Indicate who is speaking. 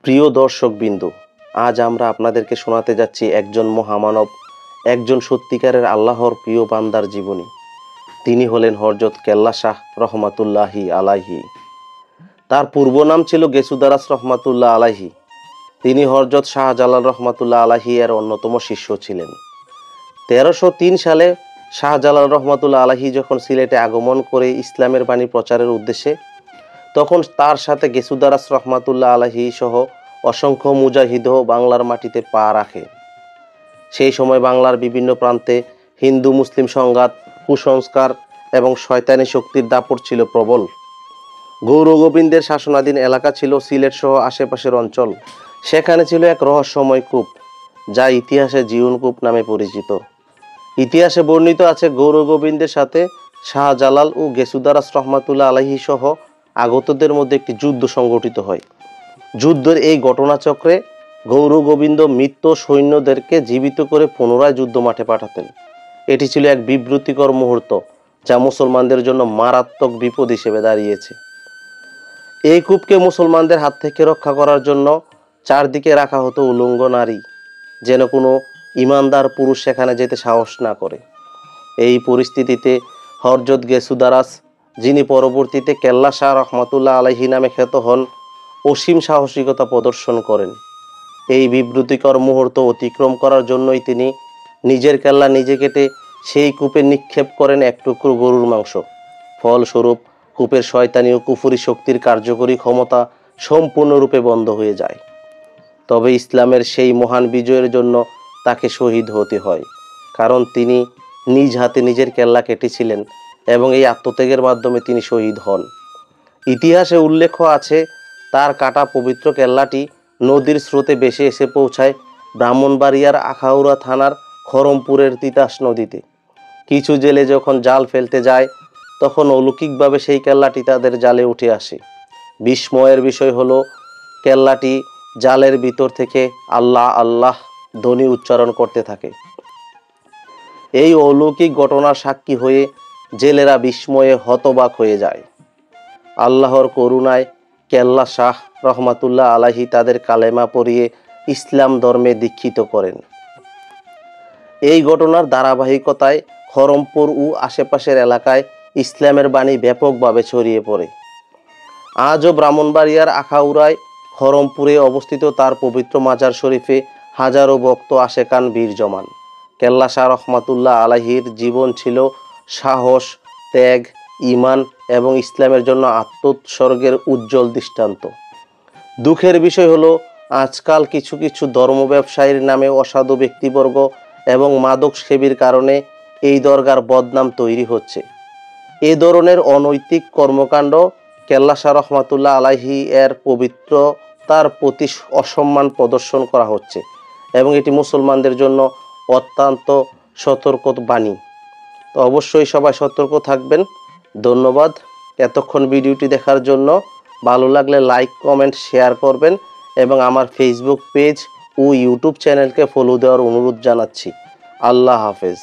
Speaker 1: প্রিয় দর্শকবৃন্দ, আজ আমরা আপনাদেরকে শোনাতে যাচ্ছি একজন মহামানব, একজন সত্যিকারের আল্লাহর প্রিয় বান্দার জীবনী। তিনি হলেন হযরত কেল্লা শাহ রহমাতুল্লাহি আলাইহি। তার পূর্ব নাম ছিল গেসুদারাস রহমাতুল্লাহ আলাইহি। তিনি হযরত শাহজালাল রহমাতুল্লাহ আলাইহি এর অন্যতম শিষ্য ছিলেন। 1303 সালে শাহজালাল রহমাতুল্লাহ আলাইহি যখন সিলেটে আগমন করে ইসলামের বাণী প্রচারের উদ্দেশ্যে, তখন তার সাথে গেসুদারাস রহমাতুল্লাহ আলাইহি সহ অসংখ্য মুজাহিদও বাংলার মাটিতে পা রাখে। সেই সময় বাংলার বিভিন্ন প্রান্তে হিন্দু মুসলিম সংঘাত, কুসংস্কার এবং শয়তানি শক্তির দাপট ছিল প্রবল। গৌর গোবিন্দের শাসনাধীন এলাকা ছিল সিলেট সহ আশেপাশের অঞ্চল। সেখানে ছিল এক রহস্যময় কূপ, যা ইতিহাসে জীবন কূপ নামে পরিচিত। ইতিহাসে বর্ণিত আছে, গৌর গোবিন্দের সাথে শাহজালাল ও গেসুদারাস রহমাতুল্লাহ আলাইহি সহ আগতদের মধ্যে একটি যুদ্ধ সংঘটিত হয়। যুদ্ধের এই ঘটনাচক্রে গৌর গোবিন্দ মৃত সৈন্যদেরকে জীবিত করে পুনরায় যুদ্ধ মাঠে পাঠাতেন। এটি ছিল এক বিব্রতিকর মুহূর্ত, যা মুসলমানদের জন্য মারাত্মক বিপদ হিসেবে দাঁড়িয়েছে। এই কূপকে মুসলমানদের হাত থেকে রক্ষা করার জন্য চারদিকে রাখা হতো উলঙ্গ নারী, যেন কোনো ইমানদার পুরুষ সেখানে যেতে সাহস না করে। এই পরিস্থিতিতে হযরত গেসুদারাস, যিনি পরবর্তীতে কেল্লা শাহ রহমাতুল্লাহ আলাইহি নামে খ্যাত হন, অসীম সাহসিকতা প্রদর্শন করেন। এই বিব্রতিকর মুহূর্ত অতিক্রম করার জন্যই তিনি নিজের কেল্লা নিজে কেটে সেই কূপে নিক্ষেপ করেন এক টুকরো গরুর মাংস। ফলস্বরূপ কূপের শয়তানি ও কুফরি শক্তির কার্যকরী ক্ষমতা সম্পূর্ণরূপে বন্ধ হয়ে যায়। তবে ইসলামের সেই মহান বিজয়ের জন্য তাকে শহীদ হতে হয়, কারণ তিনি নিজ হাতে নিজের কেল্লা কেটেছিলেন এবং এই আত্মত্যাগের মাধ্যমে তিনি শহীদ হন। ইতিহাসে উল্লেখ আছে, তার কাটা পবিত্র কেল্লাটি নদীর স্রোতে ভেসে এসে পৌঁছায় ব্রাহ্মণবাড়িয়ার আখাউড়া থানার খরমপুরের তিতাস নদীতে। কিছু জেলে যখন জাল ফেলতে যায়, তখন অলৌকিকভাবে সেই কেল্লাটি তাদের জালে উঠে আসে। বিস্ময়ের বিষয় হলো, কেল্লাটি জালের ভিতর থেকে আল্লাহ আল্লাহ ধ্বনি উচ্চারণ করতে থাকে। এই অলৌকিক ঘটনার সাক্ষী হয়ে জেলেরা বিস্ময়ে হতবাক হয়ে যায়। আল্লাহর করুণায় কেল্লা শাহ রহমাতুল্লাহ আলাইহি তাদের কালেমা পড়িয়ে ইসলাম ধর্মে দীক্ষিত করেন। এই ঘটনার ধারাবাহিকতায় খরমপুর ও আশেপাশের এলাকায় ইসলামের বাণী ব্যাপকভাবে ছড়িয়ে পড়ে। আজও ব্রাহ্মণবাড়িয়ার আখাউড়ায় খরমপুরে অবস্থিত তার পবিত্র মাজার শরীফে হাজারো ভক্ত আশেকান বীর জমান। কেল্লা শাহ রহমাতুল্লাহ আলাইহির জীবন ছিল সাহস, ত্যাগ, ঈমান এবং ইসলামের জন্য আত্মোৎসর্গের উজ্জ্বল দৃষ্টান্ত। দুঃখের বিষয় হলো, আজকাল কিছু কিছু ধর্ম ব্যবসায়ীর নামে অসাধু ব্যক্তিবর্গ এবং মাদক সেবীর কারণে এই দরগার বদনাম তৈরি হচ্ছে। এ ধরনের অনৈতিক কর্মকাণ্ড কেল্লা শাহ রহমাতুল্লাহ আলাইহি এর পবিত্রতার প্রতি অসম্মান প্রদর্শন করা হচ্ছে এবং এটি মুসলমানদের জন্য অত্যন্ত সতর্ক বাণী। তো অবশ্যই সবাই সতর্ক থাকবেন। ধন্যবাদ এতক্ষণ ভিডিওটি দেখার জন্য। ভালো লাগলে লাইক, কমেন্ট, শেয়ার করবেন এবং আমার ফেসবুক পেজ ও ইউটিউব চ্যানেলকে ফলো দেওয়ার অনুরোধ জানাচ্ছি। আল্লাহ হাফেজ।